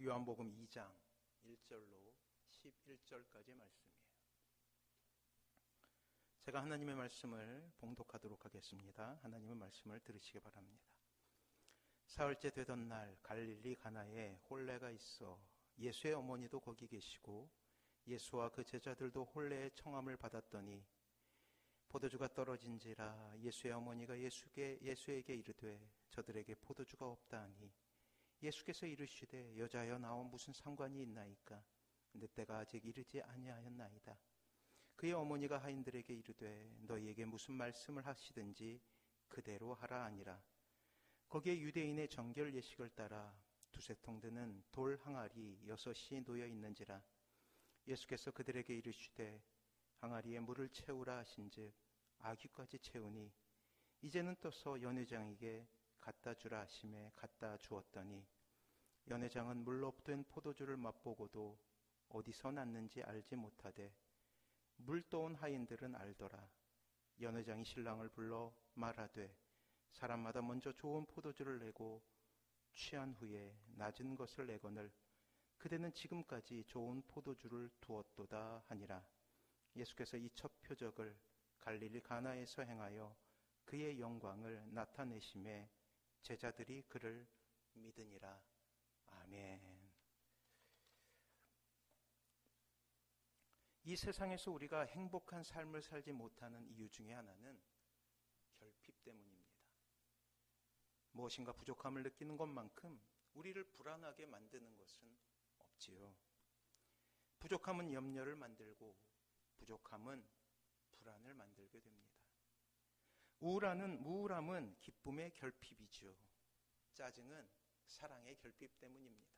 요한복음 2장 1절로 11절까지의 말씀이에요. 제가 하나님의 말씀을 봉독하도록 하겠습니다. 하나님의 말씀을 들으시기 바랍니다. 사흘째 되던 날 갈릴리 가나에 혼례가 있어 예수의 어머니도 거기 계시고 예수와 그 제자들도 혼례의 청함을 받았더니 포도주가 떨어진지라 예수의 어머니가 예수에게 이르되 저들에게 포도주가 없다 하니 예수께서 이르시되 여자여 나와 무슨 상관이 있나이까 내 때가 아직 이르지 아니하였나이다. 그의 어머니가 하인들에게 이르되 너희에게 무슨 말씀을 하시든지 그대로 하라 하니라. 거기에 유대인의 정결 예식을 따라 두세 통 드는 돌 항아리 6이 놓여 있는지라. 예수께서 그들에게 이르시되 항아리에 물을 채우라 하신즉 아귀까지 채우니 이제는 떠서 연회장에게 갖다 주라 하심에 갖다 주었더니 연회장은 물로 된 포도주를 맛보고도 어디서 났는지 알지 못하되 물 떠온 하인들은 알더라. 연회장이 신랑을 불러 말하되 사람마다 먼저 좋은 포도주를 내고 취한 후에 낮은 것을 내거늘 그대는 지금까지 좋은 포도주를 두었도다 하니라. 예수께서 이 첫 표적을 갈릴리 가나에서 행하여 그의 영광을 나타내심에 제자들이 그를 믿으니라. 아멘. 이 세상에서 우리가 행복한 삶을 살지 못하는 이유 중에 하나는 결핍 때문입니다. 무엇인가 부족함을 느끼는 것만큼 우리를 불안하게 만드는 것은 없지요. 부족함은 염려를 만들고 부족함은 불안을 만들게 됩니다. 우울함은 기쁨의 결핍이죠. 짜증은 사랑의 결핍 때문입니다.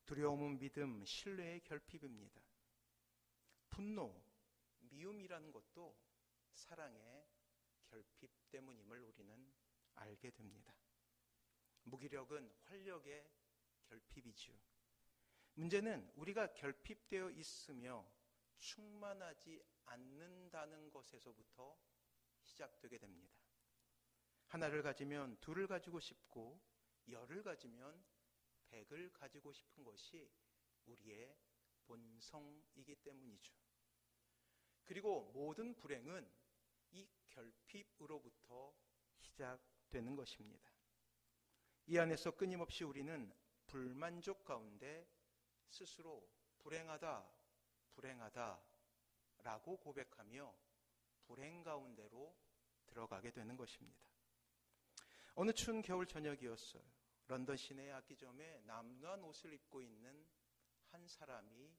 두려움은 믿음, 신뢰의 결핍입니다. 분노, 미움이라는 것도 사랑의 결핍 때문임을 우리는 알게 됩니다. 무기력은 활력의 결핍이죠. 문제는 우리가 결핍되어 있으며 충만하지 않는다는 것에서부터 시작되게 됩니다. 하나를 가지면 둘을 가지고 싶고 열을 가지면 100을 가지고 싶은 것이 우리의 본성이기 때문이죠. 그리고 모든 불행은 이 결핍으로부터 시작되는 것입니다. 이 안에서 끊임없이 우리는 불만족 가운데 스스로 불행하다 라고 고백하며 불행 가운데로 들어가게 되는 것입니다. 어느 추운 겨울 저녁이었어요. 런던 시내의 악기점에 남루한 옷을 입고 있는 한 사람이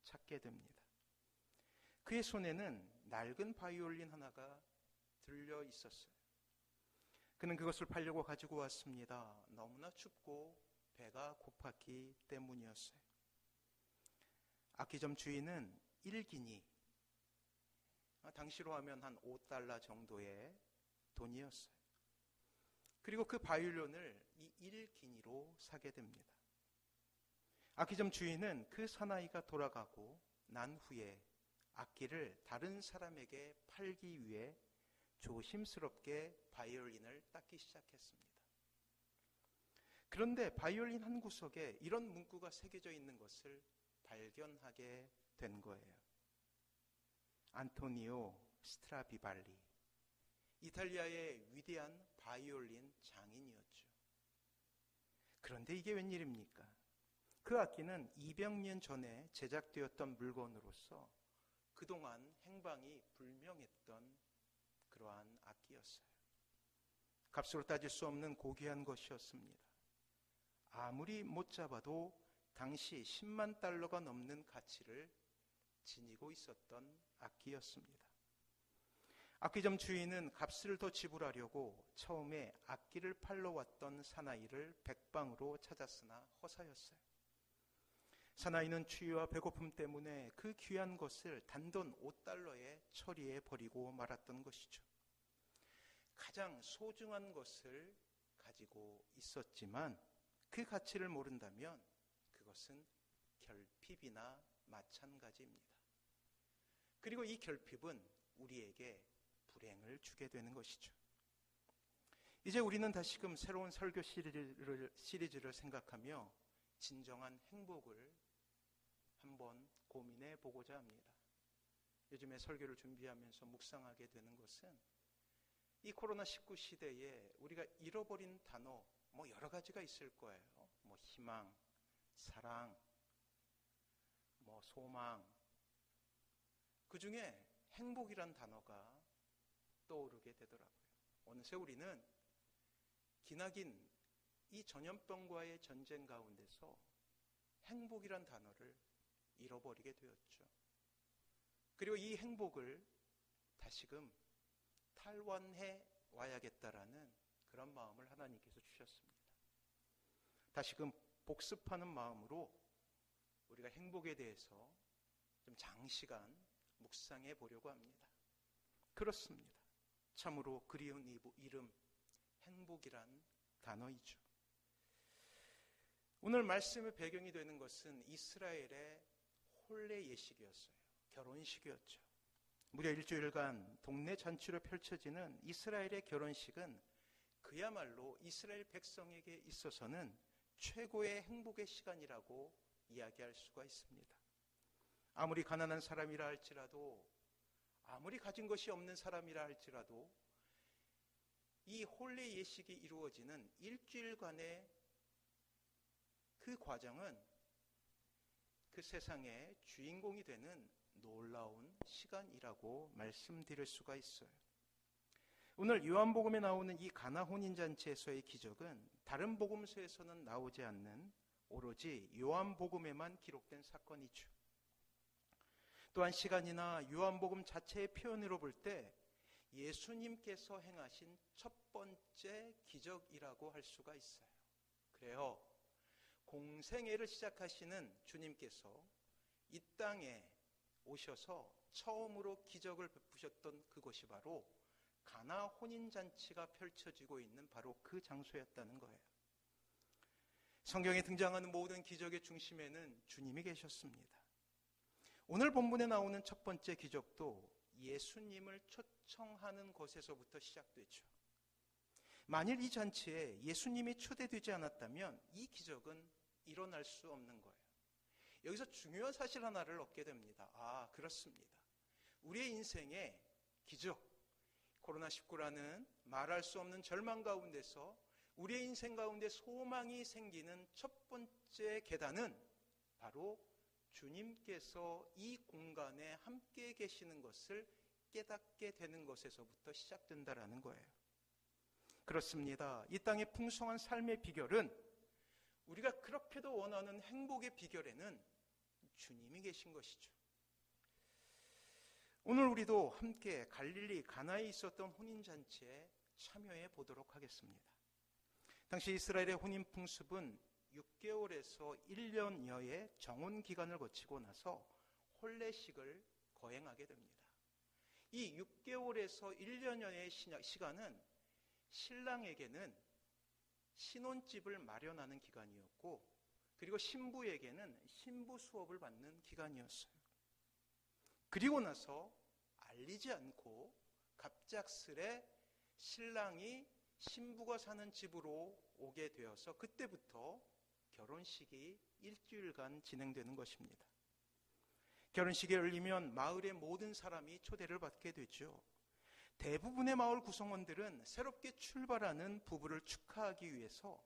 찾게 됩니다. 그의 손에는 낡은 바이올린 하나가 들려 있었어요. 그는 그것을 팔려고 가지고 왔습니다. 너무나 춥고 배가 고팠기 때문이었어요. 악기점 주인은 1기니, 당시로 하면 한 $5 정도의 돈이었어요. 그리고 그 바이올린을 이 1기니로 사게 됩니다. 악기점 주인은 그 사나이가 돌아가고 난 후에 악기를 다른 사람에게 팔기 위해 조심스럽게 바이올린을 닦기 시작했습니다. 그런데 바이올린 한 구석에 이런 문구가 새겨져 있는 것을 발견하게 된 거예요. 안토니오 스트라디발리, 이탈리아의 위대한 바이올린 장인이었죠. 그런데 이게 웬일입니까? 그 악기는 200년 전에 제작되었던 물건으로서 그동안 행방이 불명했던 그러한 악기였어요. 값으로 따질 수 없는 고귀한 것이었습니다. 아무리 못 잡아도 당시 $100,000가 넘는 가치를 지니고 있었던 악기였습니다. 악기점 주인은 값을 더 지불하려고 처음에 악기를 팔러 왔던 사나이를 백방으로 찾았으나 허사였어요. 사나이는 추위와 배고픔 때문에 그 귀한 것을 단돈 $5에 처리해 버리고 말았던 것이죠. 가장 소중한 것을 가지고 있었지만 그 가치를 모른다면 그것은 결핍이나 마찬가지입니다. 그리고 이 결핍은 우리에게 불행을 주게 되는 것이죠. 이제 우리는 다시금 새로운 설교 시리즈를 생각하며 진정한 행복을 한번 고민해 보고자 합니다. 요즘에 설교를 준비하면서 묵상하게 되는 것은 이 코로나19 시대에 우리가 잃어버린 단어 여러 가지가 있을 거예요. 희망, 사랑, 소망. 그 중에 행복이란 단어가 떠오르게 되더라고요. 어느새 우리는 기나긴 이 전염병과의 전쟁 가운데서 행복이란 단어를 잃어버리게 되었죠. 그리고 이 행복을 다시금 탈환해 와야겠다라는 그런 마음을 하나님께서 주셨습니다. 다시금 복습하는 마음으로 우리가 행복에 대해서 좀 장시간 묵상해 보려고 합니다. 그렇습니다. 참으로 그리운 이름 행복이란 단어이죠. 오늘 말씀의 배경이 되는 것은 이스라엘의 혼례 예식이었어요. 결혼식이었죠. 무려 일주일간 동네 잔치로 펼쳐지는 이스라엘의 결혼식은 그야말로 이스라엘 백성에게 있어서는 최고의 행복의 시간이라고 이야기할 수가 있습니다. 아무리 가난한 사람이라 할지라도, 아무리 가진 것이 없는 사람이라 할지라도 이 혼례 예식이 이루어지는 일주일간의 그 과정은 그 세상의 주인공이 되는 놀라운 시간이라고 말씀드릴 수가 있어요. 오늘 요한복음에 나오는 이 가나 혼인잔치에서의 기적은 다른 복음서에서는 나오지 않는 오로지 요한복음에만 기록된 사건이죠. 또한 시간이나 요한복음 자체의 표현으로 볼 때 예수님께서 행하신 첫 번째 기적이라고 할 수가 있어요. 그래요. 공생애를 시작하시는 주님께서 이 땅에 오셔서 처음으로 기적을 베푸셨던 그곳이 바로 가나 혼인잔치가 펼쳐지고 있는 바로 그 장소였다는 거예요. 성경에 등장하는 모든 기적의 중심에는 주님이 계셨습니다. 오늘 본문에 나오는 첫 번째 기적도 예수님을 초청하는 것에서부터 시작되죠. 만일 이 잔치에 예수님이 초대되지 않았다면 이 기적은 일어날 수 없는 거예요. 여기서 중요한 사실 하나를 얻게 됩니다. 그렇습니다. 우리의 인생의 기적, 코로나19라는 말할 수 없는 절망 가운데서 우리의 인생 가운데 소망이 생기는 첫 번째 계단은 바로 주님께서 이 공간에 함께 계시는 것을 깨닫게 되는 것에서부터 시작된다라는 거예요. 그렇습니다. 이 땅의 풍성한 삶의 비결은, 우리가 그렇게도 원하는 행복의 비결에는 주님이 계신 것이죠. 오늘 우리도 함께 갈릴리 가나에 있었던 혼인잔치에 참여해 보도록 하겠습니다. 당시 이스라엘의 혼인 풍습은 6개월에서 1년여의 정혼 기간을 거치고 나서 혼례식을 거행하게 됩니다. 이 6개월에서 1년여의 시간은 신랑에게는 신혼집을 마련하는 기간이었고, 그리고 신부에게는 신부 수업을 받는 기간이었어요. 그리고 나서 알리지 않고 갑작스레 신랑이 신부가 사는 집으로 오게 되어서 그때부터 결혼식이 일주일간 진행되는 것입니다. 결혼식이 열리면 마을의 모든 사람이 초대를 받게 되죠. 대부분의 마을 구성원들은 새롭게 출발하는 부부를 축하하기 위해서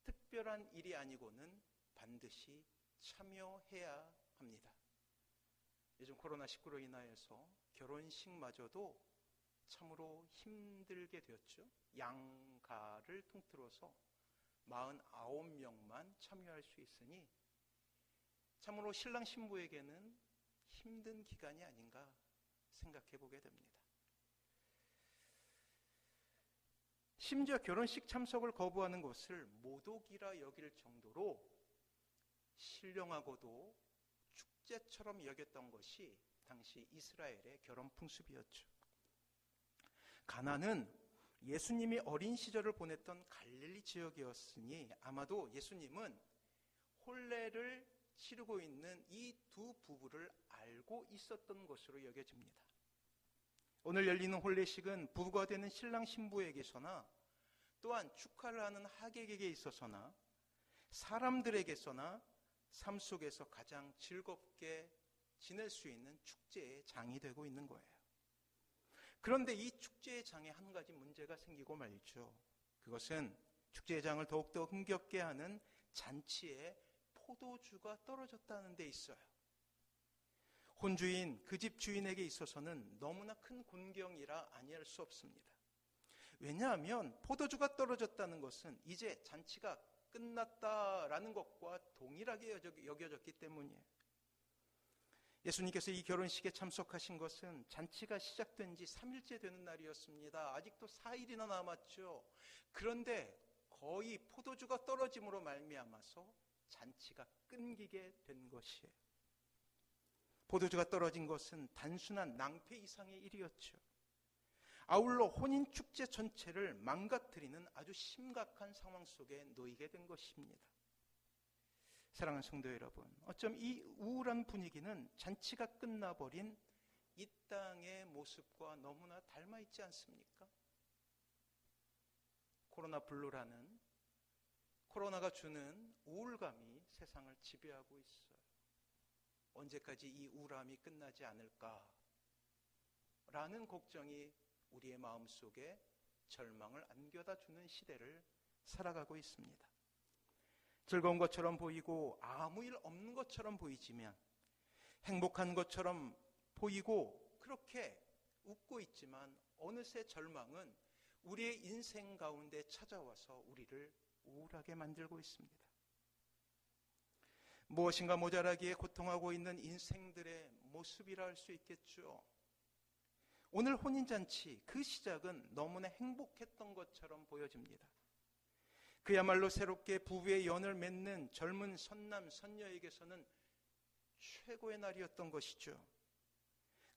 특별한 일이 아니고는 반드시 참여해야 합니다. 요즘 코로나19로 인하여서 결혼식마저도 참으로 힘들게 되었죠. 양가를 통틀어서 49명만 참여할 수 있으니 참으로 신랑 신부에게는 힘든 기간이 아닌가 생각해 보게 됩니다. 심지어 결혼식 참석을 거부하는 것을 모독이라 여길 정도로 신령하고도 축제처럼 여겼던 것이 당시 이스라엘의 결혼 풍습이었죠. 가나는 예수님이 어린 시절을 보냈던 갈릴리 지역이었으니 아마도 예수님은 혼례를 치르고 있는 이 두 부부를 알고 있었던 것으로 여겨집니다. 오늘 열리는 혼례식은 부부가 되는 신랑 신부에게서나 또한 축하를 하는 하객에게 있어서나 사람들에게서나 삶 속에서 가장 즐겁게 지낼 수 있는 축제의 장이 되고 있는 거예요. 그런데 이 축제의 장에 한 가지 문제가 생기고 말이죠. 그것은 축제의 장을 더욱더 흥겹게 하는 잔치에 포도주가 떨어졌다는 데 있어요. 혼주인 그 집 주인에게 있어서는 너무나 큰 곤경이라 아니할 수 없습니다. 왜냐하면 포도주가 떨어졌다는 것은 이제 잔치가 끝났다라는 것과 동일하게 여겨졌기 때문이에요. 예수님께서 이 결혼식에 참석하신 것은 잔치가 시작된 지 3일째 되는 날이었습니다. 아직도 4일이나 남았죠. 그런데 거의 포도주가 떨어짐으로 말미암아서 잔치가 끊기게 된 것이에요. 포도주가 떨어진 것은 단순한 낭패 이상의 일이었죠. 아울러 혼인축제 전체를 망가뜨리는 아주 심각한 상황 속에 놓이게 된 것입니다. 사랑하는 성도 여러분, 어쩜 이 우울한 분위기는 잔치가 끝나버린 이 땅의 모습과 너무나 닮아 있지 않습니까? 코로나 블루라는 코로나가 주는 우울감이 세상을 지배하고 있어요. 언제까지 이 우울함이 끝나지 않을까라는 걱정이 우리의 마음속에 절망을 안겨다 주는 시대를 살아가고 있습니다. 즐거운 것처럼 보이고 아무 일 없는 것처럼 보이지만 행복한 것처럼 보이고 그렇게 웃고 있지만 어느새 절망은 우리의 인생 가운데 찾아와서 우리를 우울하게 만들고 있습니다. 무엇인가 모자라기에 고통하고 있는 인생들의 모습이라 할 수 있겠죠. 오늘 혼인잔치 그 시작은 너무나 행복했던 것처럼 보여집니다. 그야말로 새롭게 부부의 연을 맺는 젊은 선남 선녀에게서는 최고의 날이었던 것이죠.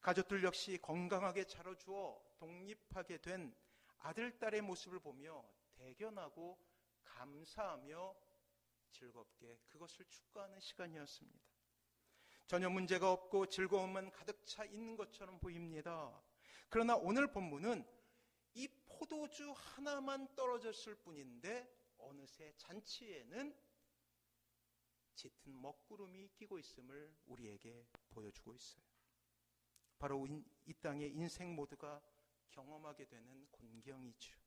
가족들 역시 건강하게 자라주어 독립하게 된 아들, 딸의 모습을 보며 대견하고 감사하며 즐겁게 그것을 축하하는 시간이었습니다. 전혀 문제가 없고 즐거움만 가득 차 있는 것처럼 보입니다. 그러나 오늘 본문은 이 포도주 하나만 떨어졌을 뿐인데 어느새 잔치에는 짙은 먹구름이 끼고 있음을 우리에게 보여주고 있어요. 바로 이 땅의 인생 모두가 경험하게 되는 곤경이죠.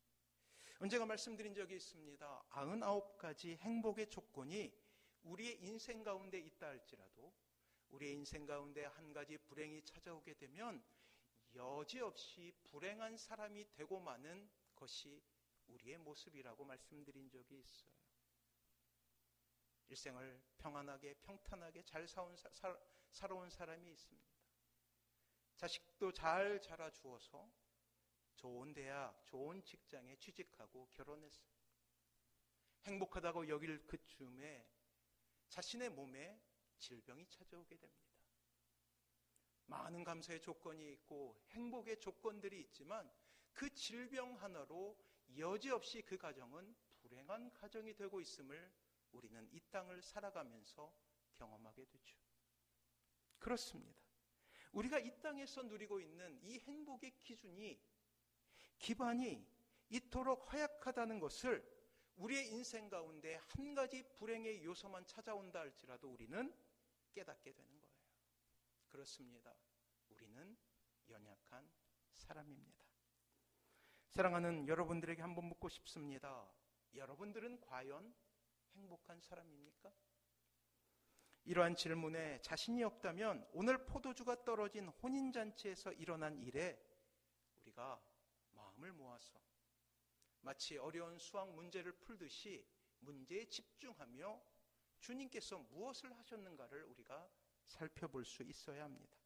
언제가 말씀드린 적이 있습니다. 99가지 행복의 조건이 우리의 인생 가운데 있다 할지라도 우리의 인생 가운데 한 가지 불행이 찾아오게 되면 여지없이 불행한 사람이 되고 마는 것이 우리의 모습이라고 말씀드린 적이 있어요. 일생을 평안하게 평탄하게 잘 살아온 사람이 있습니다. 자식도 잘 자라주어서 좋은 대학, 좋은 직장에 취직하고 결혼했어요. 행복하다고 여길 그쯤에 자신의 몸에 질병이 찾아오게 됩니다. 많은 감사의 조건이 있고 행복의 조건들이 있지만 그 질병 하나로 여지없이 그 가정은 불행한 가정이 되고 있음을 우리는 이 땅을 살아가면서 경험하게 되죠. 그렇습니다. 우리가 이 땅에서 누리고 있는 이 행복의 기반이 이토록 허약하다는 것을 우리의 인생 가운데 한 가지 불행의 요소만 찾아온다 할지라도 우리는 깨닫게 되는 거예요. 그렇습니다. 우리는 연약한 사람입니다. 사랑하는 여러분들에게 한번 묻고 싶습니다. 여러분들은 과연 행복한 사람입니까? 이러한 질문에 자신이 없다면 오늘 포도주가 떨어진 혼인잔치에서 일어난 일에 우리가 마음을 모아서 마치 어려운 수학 문제를 풀듯이 문제에 집중하며 주님께서 무엇을 하셨는가를 우리가 살펴볼 수 있어야 합니다.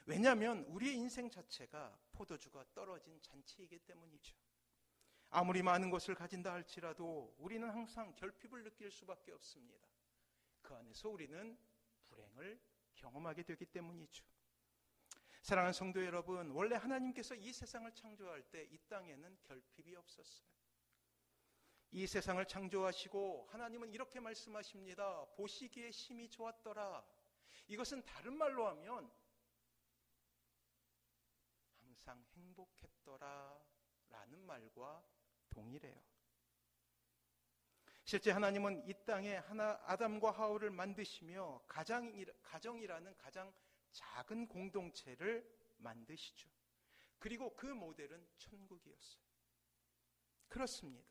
왜냐하면 우리의 인생 자체가 포도주가 떨어진 잔치이기 때문이죠. 아무리 많은 것을 가진다 할지라도 우리는 항상 결핍을 느낄 수밖에 없습니다. 그 안에서 우리는 불행을 경험하게 되기 때문이죠. 사랑하는 성도 여러분, 원래 하나님께서 이 세상을 창조할 때 이 땅에는 결핍이 없었어요. 이 세상을 창조하시고 하나님은 이렇게 말씀하십니다. 보시기에 심히 좋았더라. 이것은 다른 말로 하면 항상 행복했더라 라는 말과 동일해요. 실제 하나님은 이 땅에 아담과 하와를 만드시며 가정이라는 가장 작은 공동체를 만드시죠. 그리고 그 모델은 천국이었어요. 그렇습니다.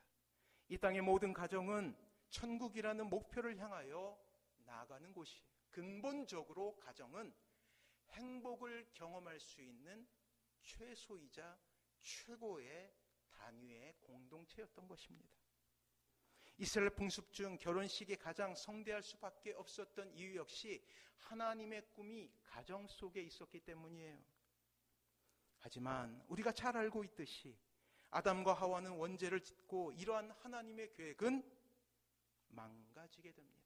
이 땅의 모든 가정은 천국이라는 목표를 향하여 나아가는 곳이에요. 근본적으로 가정은 행복을 경험할 수 있는 최소이자 최고의 단위의 공동체였던 것입니다. 이스라엘 풍습 중 결혼식이 가장 성대할 수밖에 없었던 이유 역시 하나님의 꿈이 가정 속에 있었기 때문이에요. 하지만 우리가 잘 알고 있듯이 아담과 하와는 원죄를 짓고 이러한 하나님의 계획은 망가지게 됩니다.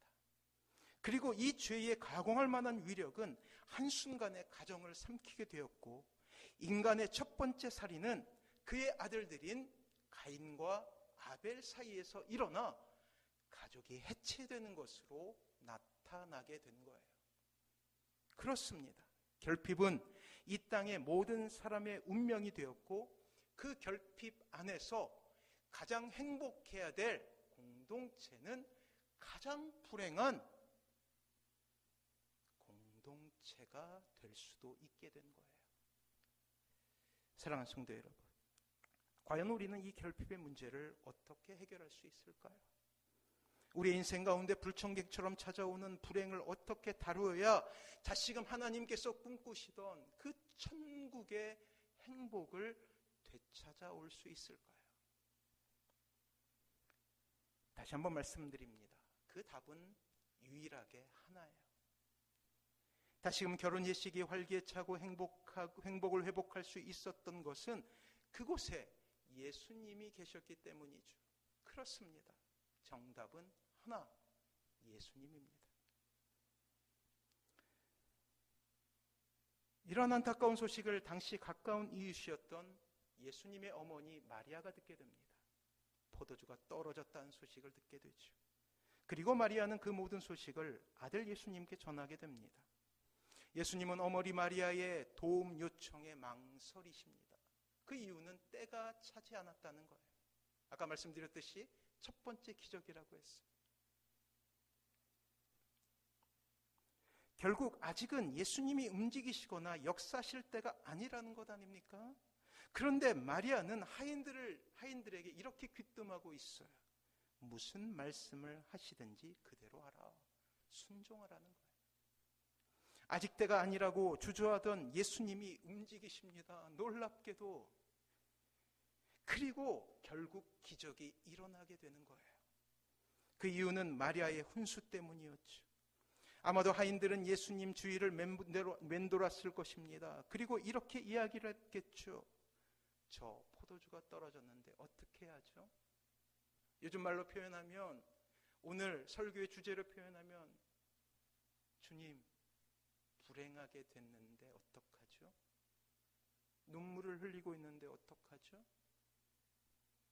그리고 이 죄에 가공할 만한 위력은 한순간에 가정을 삼키게 되었고, 인간의 첫 번째 살인은 그의 아들들인 가인과 아벨 사이에서 일어나 가족이 해체되는 것으로 나타나게 된 거예요. 그렇습니다. 결핍은 이 땅의 모든 사람의 운명이 되었고, 그 결핍 안에서 가장 행복해야 될 공동체는 가장 불행한 공동체가 될 수도 있게 된 거예요. 사랑하는 성도 여러분, 과연 우리는 이 결핍의 문제를 어떻게 해결할 수 있을까요? 우리의 인생 가운데 불청객처럼 찾아오는 불행을 어떻게 다루어야 다시금 하나님께서 꿈꾸시던 그 천국의 행복을 되찾아올 수 있을까요? 다시 한번 말씀드립니다. 그 답은 유일하게 하나예요. 다시금 결혼 예식이 활기차고 행복을 회복할 수 있었던 것은 그곳에 예수님이 계셨기 때문이죠. 그렇습니다. 정답은 하나, 예수님입니다. 이런 안타까운 소식을 당시 가까운 이웃이었던 예수님의 어머니 마리아가 듣게 됩니다. 포도주가 떨어졌다는 소식을 듣게 되죠. 그리고 마리아는 그 모든 소식을 아들 예수님께 전하게 됩니다. 예수님은 어머니 마리아의 도움 요청에 망설이십니다. 그 이유는 때가 차지 않았다는 거예요. 아까 말씀드렸듯이 첫 번째 기적이라고 했어요. 결국 아직은 예수님이 움직이시거나 역사하실 때가 아니라는 것 아닙니까? 그런데 마리아는 하인들에게 이렇게 귀뜸하고 있어요. 무슨 말씀을 하시든지 그대로 하라. 순종하라는 거예요. 아직 때가 아니라고 주저하던 예수님이 움직이십니다. 놀랍게도. 그리고 결국 기적이 일어나게 되는 거예요. 그 이유는 마리아의 훈수 때문이었죠. 아마도 하인들은 예수님 주위를 맴돌았을 것입니다. 그리고 이렇게 이야기를 했겠죠. 저 포도주가 떨어졌는데 어떻게 하죠? 요즘 말로 표현하면, 오늘 설교의 주제로 표현하면, 주님 불행하게 됐는데 어떡하죠? 눈물을 흘리고 있는데 어떡하죠?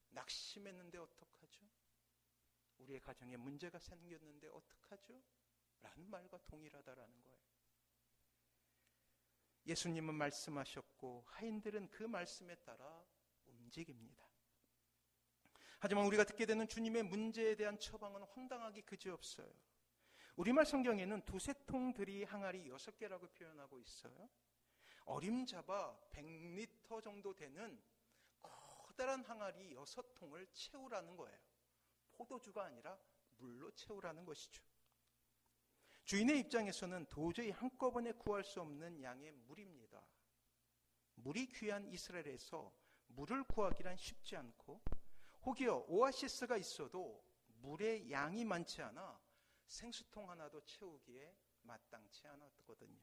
낙심했는데 어떡하죠? 우리의 가정에 문제가 생겼는데 어떡하죠? 라는 말과 동일하다라는 거예요. 예수님은 말씀하셨고 하인들은 그 말씀에 따라 움직입니다. 하지만 우리가 듣게 되는 주님의 문제에 대한 처방은 황당하기 그지없어요. 우리말 성경에는 두세 통 들이 항아리 6개라고 표현하고 있어요. 어림잡아 100리터 정도 되는 커다란 항아리 6통을 채우라는 거예요. 포도주가 아니라 물로 채우라는 것이죠. 주인의 입장에서는 도저히 한꺼번에 구할 수 없는 양의 물입니다. 물이 귀한 이스라엘에서 물을 구하기란 쉽지 않고, 혹여 오아시스가 있어도 물의 양이 많지 않아 생수통 하나도 채우기에 마땅치 않았거든요.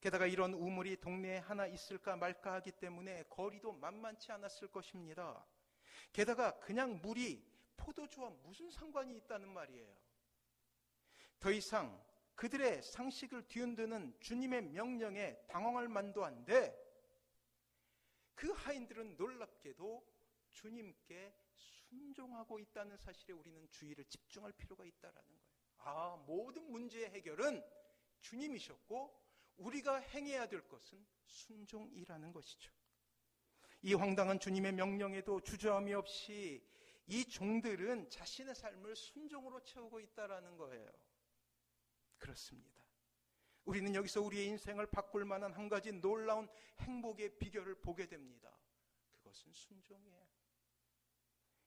게다가 이런 우물이 동네에 하나 있을까 말까 하기 때문에 거리도 만만치 않았을 것입니다. 게다가 그냥 물이 포도주와 무슨 상관이 있다는 말이에요. 더 이상 그들의 상식을 뒤흔드는 주님의 명령에 당황할 만도 한데, 그 하인들은 놀랍게도 주님께 순종하고 있다는 사실에 우리는 주의를 집중할 필요가 있다는 거예요. 모든 문제의 해결은 주님이셨고 우리가 행해야 될 것은 순종이라는 것이죠. 이 황당한 주님의 명령에도 주저함이 없이 이 종들은 자신의 삶을 순종으로 채우고 있다라는 거예요. 그렇습니다. 우리는 여기서 우리의 인생을 바꿀 만한 한 가지 놀라운 행복의 비결을 보게 됩니다. 그것은 순종이에요.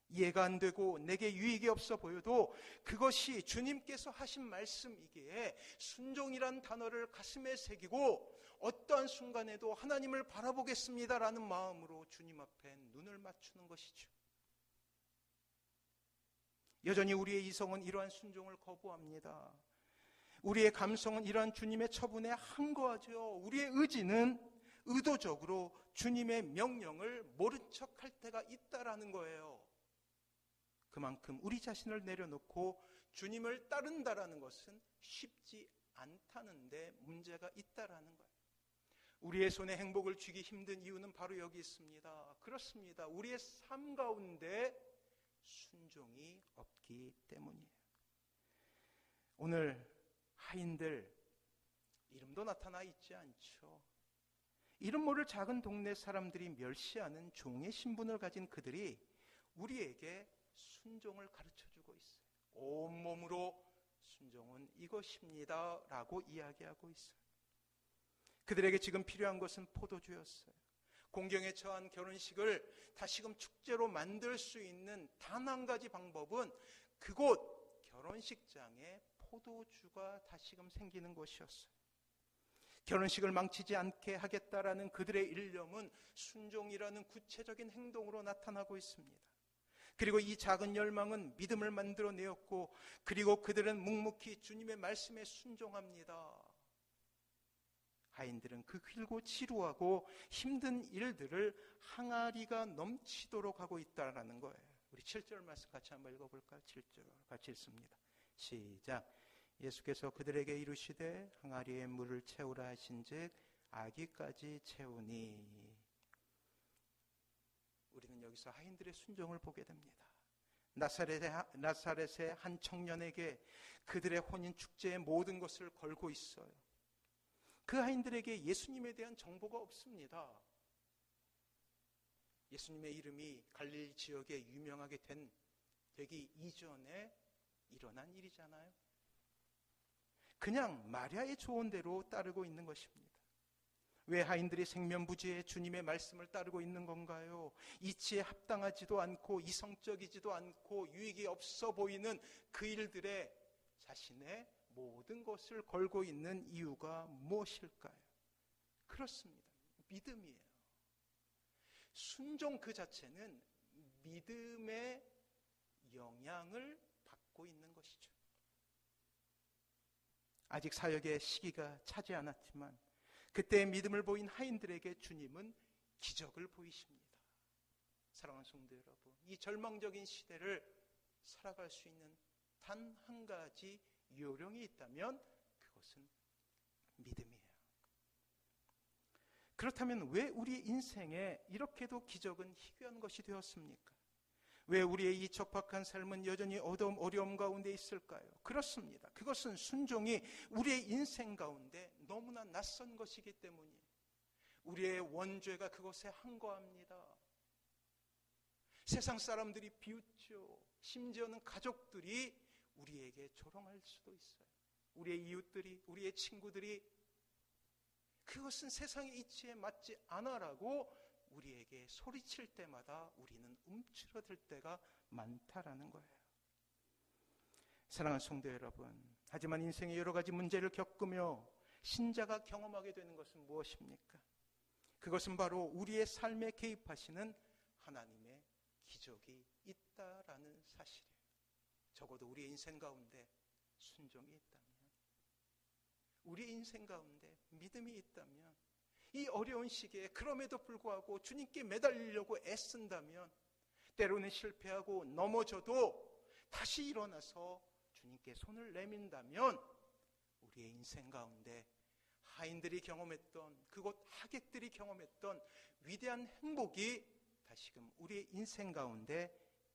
이해가 안 되고 내게 유익이 없어 보여도 그것이 주님께서 하신 말씀이기에 순종이란 단어를 가슴에 새기고 어떠한 순간에도 하나님을 바라보겠습니다라는 마음으로 주님 앞에 눈을 맞추는 것이죠. 여전히 우리의 이성은 이러한 순종을 거부합니다. 우리의 감성은 이러한 주님의 처분에 항거하죠. 우리의 의지는 의도적으로 주님의 명령을 모른 척할 때가 있다라는 거예요. 그만큼 우리 자신을 내려놓고 주님을 따른다라는 것은 쉽지 않다는 데 문제가 있다라는 거예요. 우리의 손에 행복을 쥐기 힘든 이유는 바로 여기 있습니다. 그렇습니다. 우리의 삶 가운데 순종이 없기 때문이에요. 오늘 하인들 이름도 나타나 있지 않죠. 이름 모를 작은 동네 사람들이 멸시하는 종의 신분을 가진 그들이 우리에게 순종을 가르쳐주고 있어요. 온몸으로 순종은 이것입니다 라고 이야기하고 있어요. 그들에게 지금 필요한 것은 포도주였어요. 공경에 처한 결혼식을 다시금 축제로 만들 수 있는 단 한 가지 방법은 그곳 결혼식장에 포도주가 다시금 생기는 것이었어요. 결혼식을 망치지 않게 하겠다라는 그들의 일념은 순종이라는 구체적인 행동으로 나타나고 있습니다. 그리고 이 작은 열망은 믿음을 만들어내었고, 그리고 그들은 묵묵히 주님의 말씀에 순종합니다. 하인들은 그 길고 지루하고 힘든 일들을 항아리가 넘치도록 하고 있다라는 거예요. 우리 7절 말씀 같이 한번 읽어볼까요? 7절 같이 읽습니다. 시작. 예수께서 그들에게 이르시되 항아리에 물을 채우라 하신즉 아기까지 채우니. 우리는 여기서 하인들의 순종을 보게 됩니다. 나사렛의 한 청년에게 그들의 혼인 축제의 모든 것을 걸고 있어요. 그 하인들에게 예수님에 대한 정보가 없습니다. 예수님의 이름이 갈릴리 지역에 유명하게 되기 이전에 일어난 일이잖아요. 그냥 마리아의 조언대로 따르고 있는 것입니다. 왜 하인들이 생면부지에 주님의 말씀을 따르고 있는 건가요? 이치에 합당하지도 않고 이성적이지도 않고 유익이 없어 보이는 그 일들에 자신의 모든 것을 걸고 있는 이유가 무엇일까요? 그렇습니다. 믿음이에요. 순종 그 자체는 믿음의 영향을 받고 있는 것이죠. 아직 사역의 시기가 차지 않았지만 그때의 믿음을 보인 하인들에게 주님은 기적을 보이십니다. 사랑하는 성도 여러분, 이 절망적인 시대를 살아갈 수 있는 단 한 가지 요령이 있다면 그것은 믿음이에요. 그렇다면 왜 우리 인생에 이렇게도 기적은 희귀한 것이 되었습니까? 왜 우리의 이 척박한 삶은 여전히 어려움 가운데 있을까요? 그렇습니다. 그것은 순종이 우리의 인생 가운데 너무나 낯선 것이기 때문이에요. 우리의 원죄가 그것에 항거합니다. 세상 사람들이 비웃죠. 심지어는 가족들이 우리에게 조롱할 수도 있어요. 우리의 이웃들이, 우리의 친구들이 그것은 세상의 이치에 맞지 않아라고 우리에게 소리칠 때마다 우리는 움츠러들 때가 많다라는 거예요. 사랑하는 성도 여러분, 하지만 인생의 여러 가지 문제를 겪으며 신자가 경험하게 되는 것은 무엇입니까? 그것은 바로 우리의 삶에 개입하시는 하나님의 기적이 있다라는 사실이에요. 적어도 우리의 인생 가운데 순종이 있다면, 우리의 인생 가운데 믿음이 있다면, 이 어려운 시기에 그럼에도 불구하고 주님께 매달리려고 애쓴다면, 때로는 실패하고 넘어져도 다시 일어나서 주님께 손을 내민다면 우리의 인생 가운데 하인들이 경험했던, 그곳 하객들이 경험했던 위대한 행복이 다시금 우리의 인생 가운데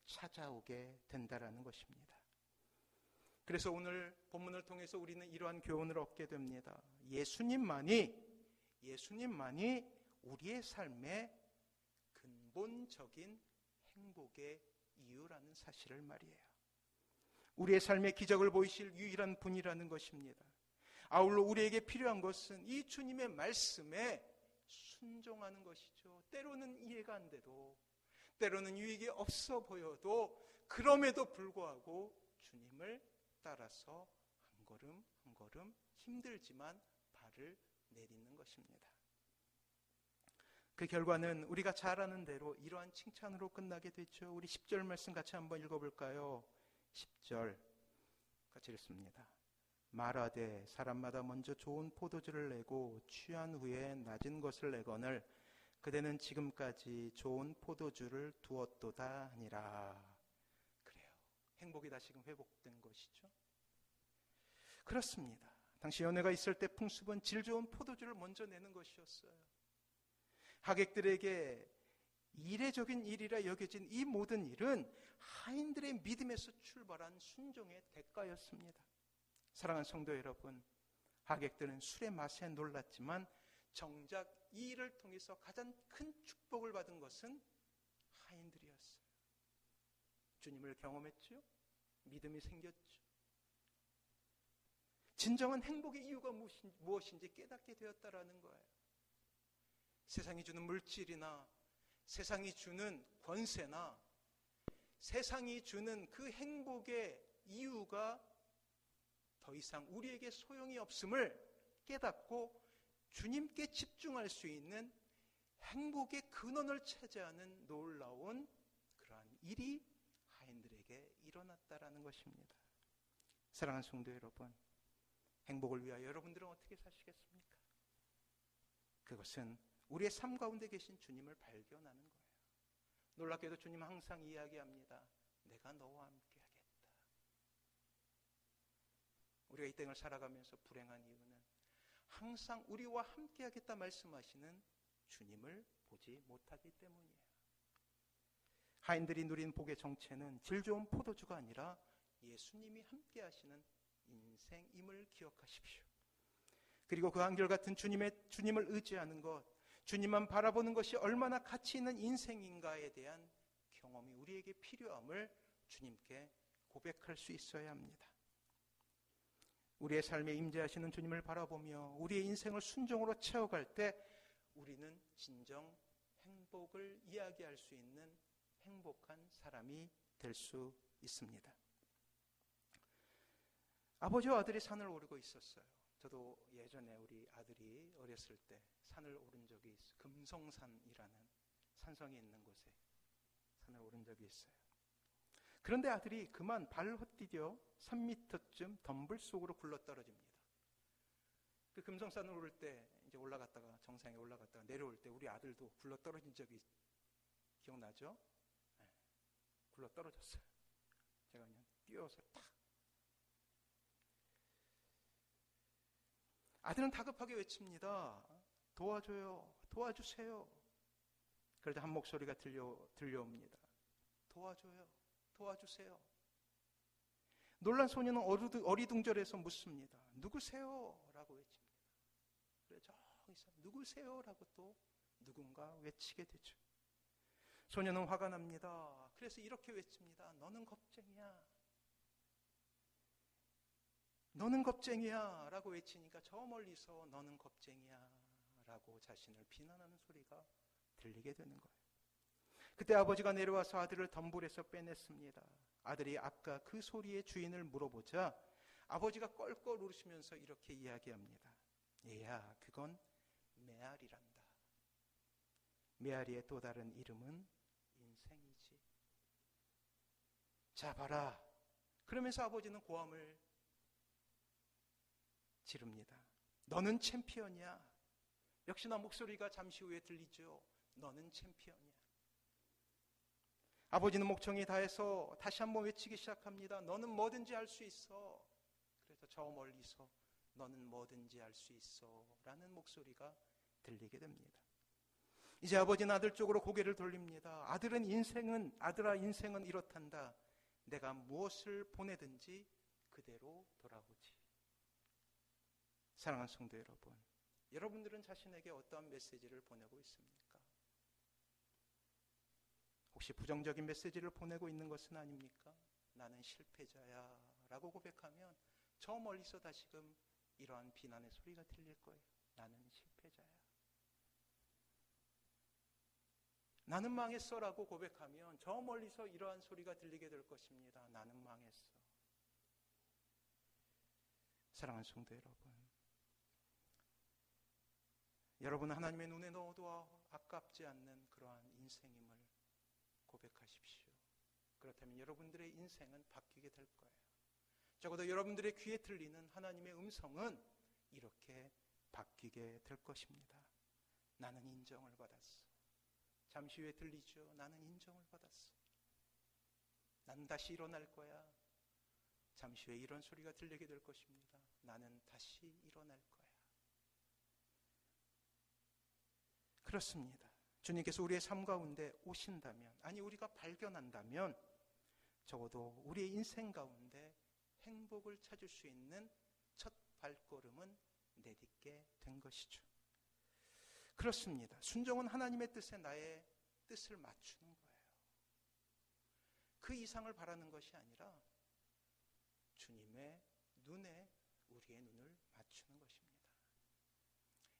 찾아오게 된다라는 것입니다. 그래서 오늘 본문을 통해서 우리는 이러한 교훈을 얻게 됩니다. 예수님만이 우리의 삶의 근본적인 행복의 이유라는 사실을 말이에요. 우리의 삶의 기적을 보이실 유일한 분이라는 것입니다. 아울러 우리에게 필요한 것은 이 주님의 말씀에 순종하는 것이죠. 때로는 이해가 안 돼도, 때로는 유익이 없어 보여도, 그럼에도 불구하고 주님을 따라서 한 걸음 한 걸음 힘들지만 발을 내딛는 것입니다. 그 결과는 우리가 잘 아는 대로 이러한 칭찬으로 끝나게 되죠. 우리 10절 말씀 같이 한번 읽어볼까요? 10절 같이 읽습니다. 말하되 사람마다 먼저 좋은 포도주를 내고 취한 후에 낮은 것을 내거늘 그대는 지금까지 좋은 포도주를 두었도다 하니라. 그래요. 행복이 다시금 회복된 것이죠. 그렇습니다. 당시 연회가 있을 때 풍습은 질 좋은 포도주를 먼저 내는 것이었어요. 하객들에게 이례적인 일이라 여겨진 이 모든 일은 하인들의 믿음에서 출발한 순종의 대가였습니다. 사랑하는 성도 여러분, 하객들은 술의 맛에 놀랐지만 정작 이 일을 통해서 가장 큰 축복을 받은 것은 하인들이었어요. 주님을 경험했죠. 믿음이 생겼죠. 진정한 행복의 이유가 무엇인지 깨닫게 되었다라는 거예요. 세상이 주는 물질이나 세상이 주는 권세나 세상이 주는 그 행복의 이유가 더 이상 우리에게 소용이 없음을 깨닫고 주님께 집중할 수 있는 행복의 근원을 차지하는 놀라운 그러한 일이 하인들에게 일어났다라는 것입니다. 사랑하는 성도 여러분, 행복을 위하여 여러분들은 어떻게 사시겠습니까? 그것은 우리의 삶 가운데 계신 주님을 발견하는 거예요. 놀랍게도 주님 항상 이야기합니다. 내가 너와 함께 하겠다. 우리가 이 땅을 살아가면서 불행한 이유는 항상 우리와 함께 하겠다 말씀하시는 주님을 보지 못하기 때문이에요. 하인들이 누린 복의 정체는 질 좋은 포도주가 아니라 예수님이 함께 하시는 인생임을 기억하십시오. 그리고 그 한결같은 주님을 의지하는 것, 주님만 바라보는 것이 얼마나 가치 있는 인생인가에 대한 경험이 우리에게 필요함을 주님께 고백할 수 있어야 합니다. 우리의 삶에 임재하시는 주님을 바라보며 우리의 인생을 순종으로 채워갈 때 우리는 진정 행복을 이야기할 수 있는 행복한 사람이 될 수 있습니다. 아버지와 아들이 산을 오르고 있었어요. 저도 예전에 우리 아들이 어렸을 때 산을 오른 적이 있어요. 금성산이라는 산성이 있는 곳에 산을 오른 적이 있어요. 그런데 아들이 그만 발 헛디뎌 3m쯤 덤불 속으로 굴러떨어집니다. 그 금성산을 오를 때 이제 올라갔다가 정상에 올라갔다가 내려올 때 우리 아들도 굴러떨어진 적이 기억나죠? 네. 굴러떨어졌어요. 제가 그냥 뛰어서 탁. 아들은 다급하게 외칩니다. 도와줘요. 도와주세요. 그러자 한 목소리가 들려옵니다. 도와줘요. 도와주세요. 놀란 소녀는 어리둥절해서 묻습니다. 누구세요? 라고 외칩니다. 그래 저기서 누구세요? 라고 또 누군가 외치게 되죠. 소녀는 화가 납니다. 그래서 이렇게 외칩니다. 너는 겁쟁이야. 너는 겁쟁이야 라고 외치니까 저 멀리서 너는 겁쟁이야 라고 자신을 비난하는 소리가 들리게 되는 거예요. 그때 아버지가 내려와서 아들을 덤불에서 빼냈습니다. 아들이 아까 그 소리의 주인을 물어보자 아버지가 껄껄 울으시면서 이렇게 이야기합니다. 얘야, 그건 메아리란다. 메아리의 또 다른 이름은 인생이지. 자, 봐라. 그러면서 아버지는 고함을 지릅니다. 너는 챔피언이야. 역시나 목소리가 잠시 후에 들리죠. 너는 챔피언이야. 아버지는 목청이 다해서 다시 한번 외치기 시작합니다. 너는 뭐든지 할 수 있어. 그래서 저 멀리서 너는 뭐든지 할 수 있어 라는 목소리가 들리게 됩니다. 이제 아버지는 아들 쪽으로 고개를 돌립니다. 아들아 인생은 이렇단다. 내가 무엇을 보내든지 그대로 돌아오지. 사랑하는 성도 여러분, 여러분들은 자신에게 어떠한 메시지를 보내고 있습니까? 혹시 부정적인 메시지를 보내고 있는 것은 아닙니까? 나는 실패자야 라고 고백하면 저 멀리서 다시금 이러한 비난의 소리가 들릴 거예요. 나는 실패자야. 나는 망했어 라고 고백하면 저 멀리서 이러한 소리가 들리게 될 것입니다. 나는 망했어. 사랑하는 성도 여러분 하나님의 눈에 넣어도 아깝지 않는 그러한 인생임을 고백하십시오. 그렇다면 여러분들의 인생은 바뀌게 될 거예요. 적어도 여러분들의 귀에 들리는 하나님의 음성은 이렇게 바뀌게 될 것입니다. 나는 인정을 받았어. 잠시 후에 들리죠. 나는 인정을 받았어. 나는 다시 일어날 거야. 잠시 후에 이런 소리가 들리게 될 것입니다. 나는 다시 일어날 거야. 그렇습니다. 주님께서 우리의 삶 가운데 오신다면, 아니 우리가 발견한다면 적어도 우리의 인생 가운데 행복을 찾을 수 있는 첫 발걸음은 내딛게 된 것이죠. 그렇습니다. 순종은 하나님의 뜻에 나의 뜻을 맞추는 거예요. 그 이상을 바라는 것이 아니라 주님의 눈에 우리의 눈을 맞추는 것입니다.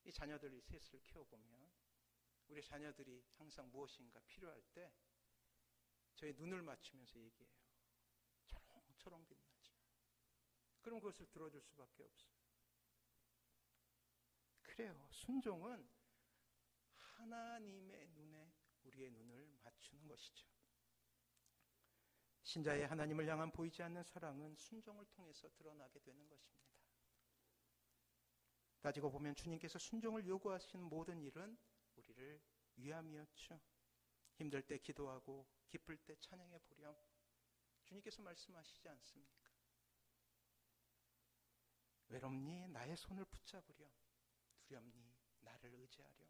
이 자녀들이 셋을 키워보면 우리 자녀들이 항상 무엇인가 필요할 때 저희 눈을 맞추면서 얘기해요. 초롱초롱 빛나지. 그럼 그것을 들어줄 수밖에 없어요. 그래요. 순종은 하나님의 눈에 우리의 눈을 맞추는 것이죠. 신자의 하나님을 향한 보이지 않는 사랑은 순종을 통해서 드러나게 되는 것입니다. 따지고 보면 주님께서 순종을 요구하신 모든 일은 우리를 위함이었죠. 힘들 때 기도하고 기쁠 때 찬양해 보렴. 주님께서 말씀하시지 않습니까? 외롭니 나의 손을 붙잡으렴. 두렵니 나를 의지하렴.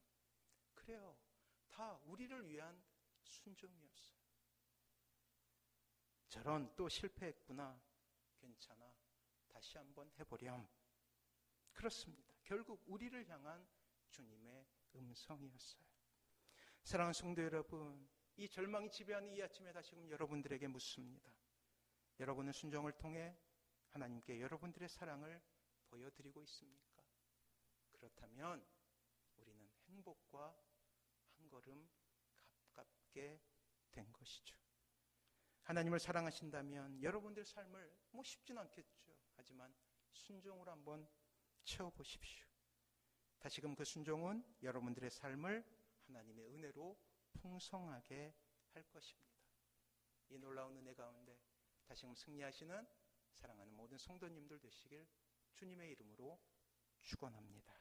그래요. 다 우리를 위한 순종이었어요. 저런 또 실패했구나. 괜찮아. 다시 한번 해보렴. 그렇습니다. 결국 우리를 향한 주님의 음성이었어요. 사랑하는 성도 여러분, 이 절망이 지배하는 이 아침에 다시금 여러분들에게 묻습니다. 여러분은 순종을 통해 하나님께 여러분들의 사랑을 보여드리고 있습니까? 그렇다면 우리는 행복과 한 걸음 가깝게 된 것이죠. 하나님을 사랑하신다면 여러분들의 삶을 쉽진 않겠죠. 하지만 순종으로 한번 채워보십시오. 다시금 그 순종은 여러분들의 삶을 하나님의 은혜로 풍성하게 할 것입니다. 이 놀라운 은혜 가운데 다시금 승리하시는 사랑하는 모든 성도님들 되시길 주님의 이름으로 축원합니다.